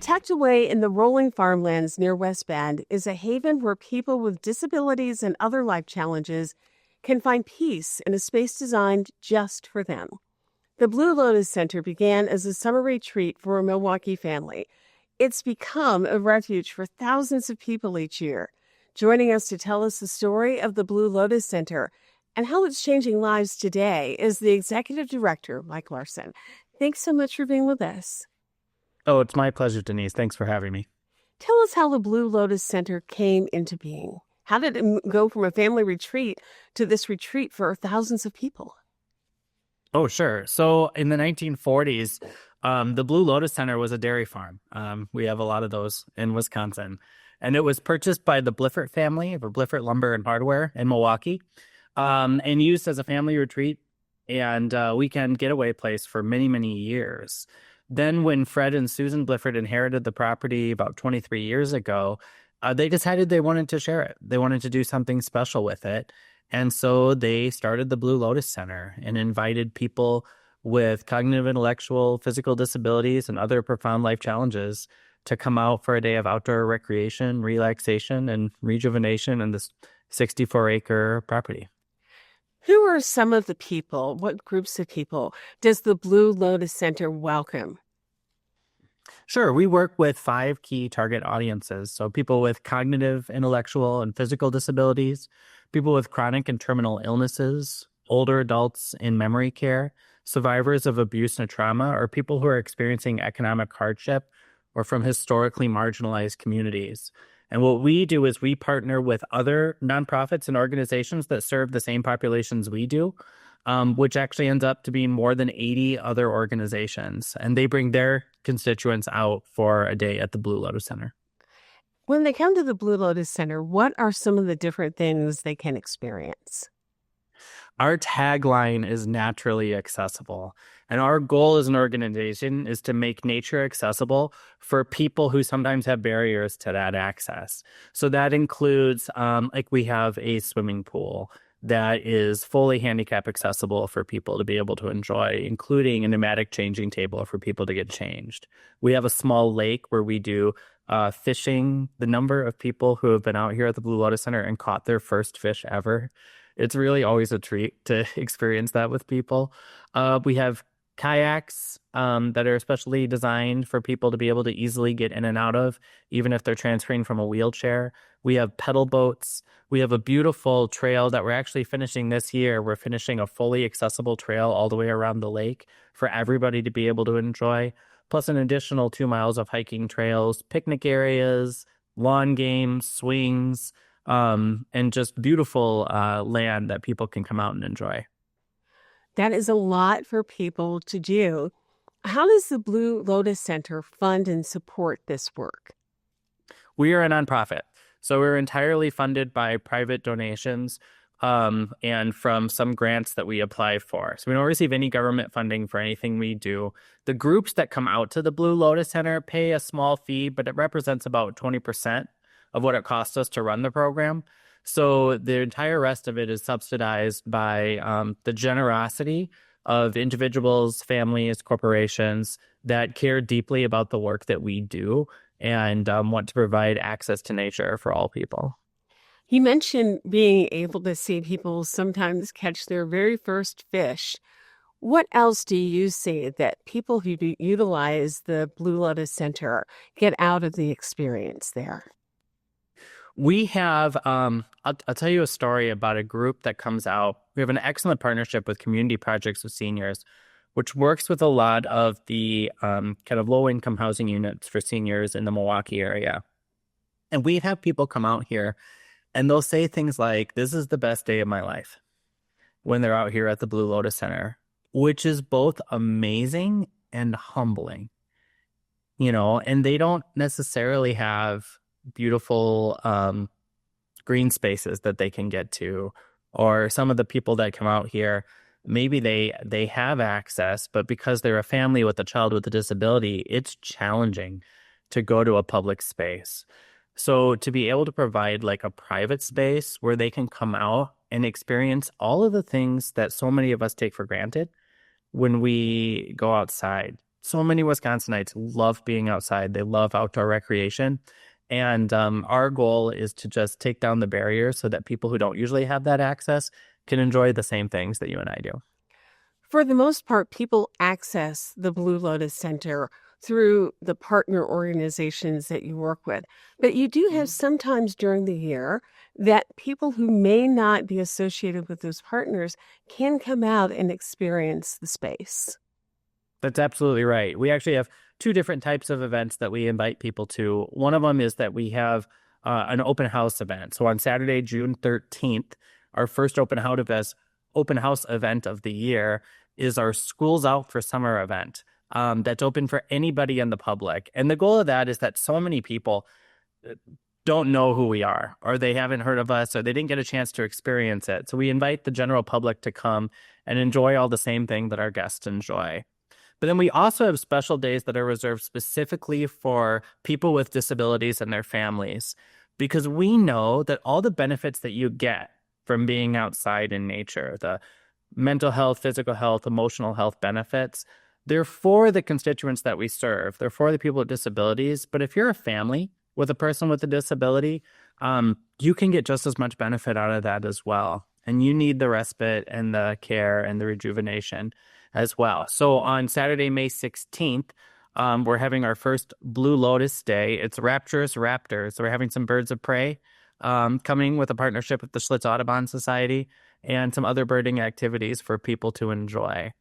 Tucked away in the rolling farmlands near West Bend is a haven where people with disabilities and other life challenges can find peace in a space designed just for them. The Blue Lotus Center began as a summer retreat for a Milwaukee family. It's become a refuge for thousands of people each year. Joining us to tell us the story of the Blue Lotus Center and how it's changing lives today is the executive director, Mike Larson. Thanks so much for being with us. Oh, it's my pleasure, Denise. Thanks for having me. Tell us how the Blue Lotus Center came into being. How did it go from a family retreat to this retreat for thousands of people? Oh, sure. So in the 1940s, the Blue Lotus Center was a dairy farm. We have a lot of those in Wisconsin. And it was purchased by the Bliffert family of Bliffert Lumber and Hardware in Milwaukee, and used as a family retreat and weekend getaway place for many, many years. Then when Fred and Susan Bliffert inherited the property about 23 years ago, they decided they wanted to share it. They wanted to do something special with it. And so they started the Blue Lotus Center and invited people with cognitive, intellectual, physical disabilities, and other profound life challenges to come out for a day of outdoor recreation, relaxation, and rejuvenation in this 64-acre property. Who are some of the people? What groups of people does the Blue Lotus Center welcome? Sure. We work with 5 key target audiences. So people with cognitive, intellectual, and physical disabilities, people with chronic and terminal illnesses, older adults in memory care, survivors of abuse and trauma, or people who are experiencing economic hardship or from historically marginalized communities. And what we do is we partner with other nonprofits and organizations that serve the same populations we do, which actually ends up to being more than 80 other organizations. And they bring their constituents out for a day at the Blue Lotus Center. When they come to the Blue Lotus Center, what are some of the different things they can experience? Our tagline is naturally accessible. And our goal as an organization is to make nature accessible for people who sometimes have barriers to that access. So that includes, we have a swimming pool that is fully handicap accessible for people to be able to enjoy, including a pneumatic changing table for people to get changed. We have a small lake where we do fishing. The number of people who have been out here at the Blue Lotus Center and caught their first fish ever, it's really always a treat to experience that with people. We have kayaks that are especially designed for people to be able to easily get in and out of, even if they're transferring from a wheelchair. We have pedal boats. We have a beautiful trail that we're actually finishing this year. We're finishing a fully accessible trail all the way around the lake for everybody to be able to enjoy, plus an additional 2 miles of hiking trails, picnic areas, lawn games, swings, and just beautiful land that people can come out and enjoy. That is a lot for people to do. How does the Blue Lotus Center fund and support this work? We are a nonprofit, so we're entirely funded by private donations and from some grants that we apply for. So we don't receive any government funding for anything we do. The groups that come out to the Blue Lotus Center pay a small fee, but it represents about 20% of what it costs us to run the program. So the entire rest of it is subsidized by the generosity of individuals, families, corporations that care deeply about the work that we do and want to provide access to nature for all people. You mentioned being able to see people sometimes catch their very first fish. What else do you see that people who utilize the Blue Lotus Center get out of the experience there? We have, I'll tell you a story about a group that comes out. We have an excellent partnership with Community Projects with Seniors, which works with a lot of the kind of low-income housing units for seniors in the Milwaukee area. And we have people come out here and they'll say things like, "This is the best day of my life," when they're out here at the Blue Lotus Center, which is both amazing and humbling, and they don't necessarily have beautiful green spaces that they can get to, or some of the people that come out here, maybe they have access, but because they're a family with a child with a disability, it's challenging to go to a public space. So to be able to provide like a private space where they can come out and experience all of the things that so many of us take for granted when we go outside, So many Wisconsinites love being outside. They love outdoor recreation. And our goal is to just take down the barriers so that people who don't usually have that access can enjoy the same things that you and I do. For the most part, people access the Blue Lotus Center through the partner organizations that you work with. But you do have sometimes during the year that people who may not be associated with those partners can come out and experience the space. That's absolutely right. We actually have two different types of events that we invite people to. One of them is that we have an open house event. So on Saturday, June 13th, our first open house event of the year is our Schools Out for Summer event that's open for anybody in the public. And the goal of that is that so many people don't know who we are, or they haven't heard of us, or they didn't get a chance to experience it. So we invite the general public to come and enjoy all the same thing that our guests enjoy. But then we also have special days that are reserved specifically for people with disabilities and their families, because we know that all the benefits that you get from being outside in nature, the mental health, physical health, emotional health benefits, they're for the constituents that we serve. They're for the people with disabilities. But if you're a family with a person with a disability, you can get just as much benefit out of that as well. And you need the respite and the care and the rejuvenation as well. So on Saturday, May 16th, we're having our first Blue Lotus Day. It's Rapturous Raptors. So we're having some birds of prey coming with a partnership with the Schlitz Audubon Society and some other birding activities for people to enjoy.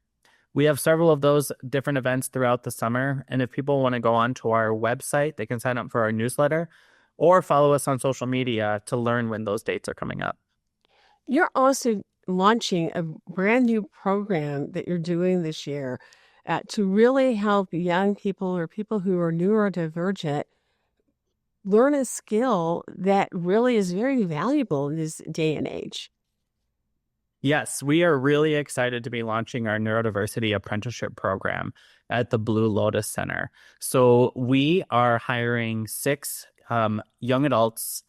We have several of those different events throughout the summer. And if people want to go on to our website, they can sign up for our newsletter or follow us on social media to learn when those dates are coming up. You're also launching a brand new program that you're doing this year to really help young people or people who are neurodivergent learn a skill that really is very valuable in this day and age. Yes, we are really excited to be launching our neurodiversity apprenticeship program at the Blue Lotus Center. So we are hiring 6 young adults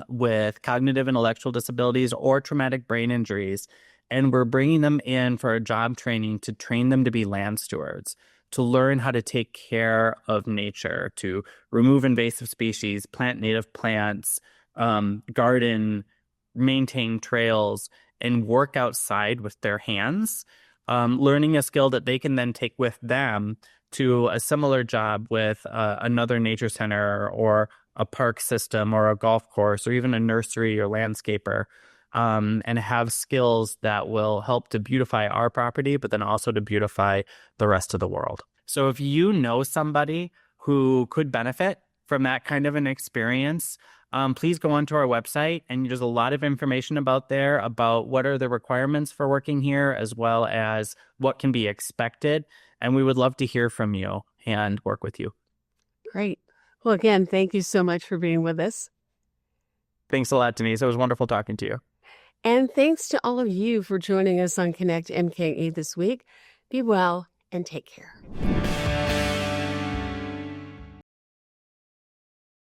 with cognitive and intellectual disabilities or traumatic brain injuries, and we're bringing them in for a job training to train them to be land stewards, to learn how to take care of nature, to remove invasive species, plant native plants, garden, maintain trails, and work outside with their hands, learning a skill that they can then take with them to a similar job with another nature center or a park system or a golf course or even a nursery or landscaper, and have skills that will help to beautify our property, but then also to beautify the rest of the world. So if you know somebody who could benefit from that kind of an experience, please go onto our website, and there's a lot of information about what are the requirements for working here, as well as what can be expected. And we would love to hear from you and work with you. Great. Well, again, thank you so much for being with us. Thanks a lot, Denise. It was wonderful talking to you. And thanks to all of you for joining us on Connect MKE this week. Be well and take care.